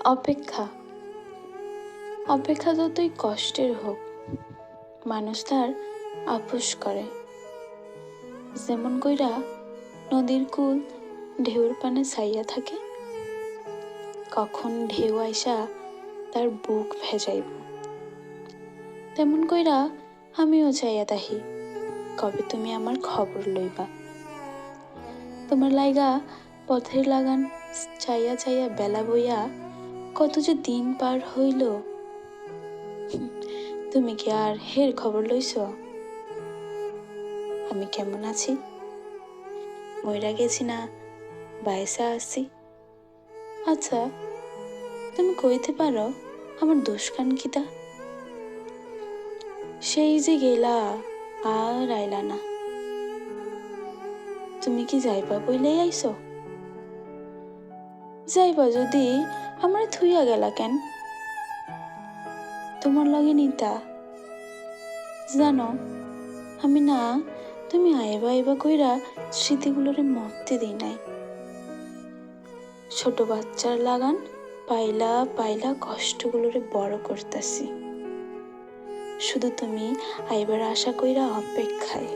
অপেক্ষা অপেক্ষা যতই কষ্টের হোক, মানুষ তার আপোষ করে। যেমন কইরা নদীর কূল ঢেউর পানে ছাইয়া থাকে, কখন ঢেউ আইসা তার বুক ভেজাইব। তেমন কইরা আমিও চাইয়া তাহি, কবে তুমি আমার খবর লইবা। তোমার লাইগা পথের লাগান চাইয়া চাইয়া বেলা বইয়া কত যে দিন পার হইল, তুমি কি আর হের খবর লইছ? আমি কেমন আছি, মইরা গেছি না বাইসা আছি? আচ্ছা, তুমি কইতে পারো আমার দোষ কান কিতা? সেই যে গেলা আর আইলা না, তুমি কি যাইবা বইলেই আইছো? যাইবা যদি আমার থুইয়া গেলা কেন? তোমার লগে নিতা জানো, আমি না তুমি আইবা আইবা কইরা স্মৃতিগুলোরে মরতে দিই নাই। ছোট বাচ্চার লাগান পাইলা পাইলা কষ্টগুলোরে বড় করতাছি, শুধু তুমি আইবার আশা কইরা অপেক্ষায়।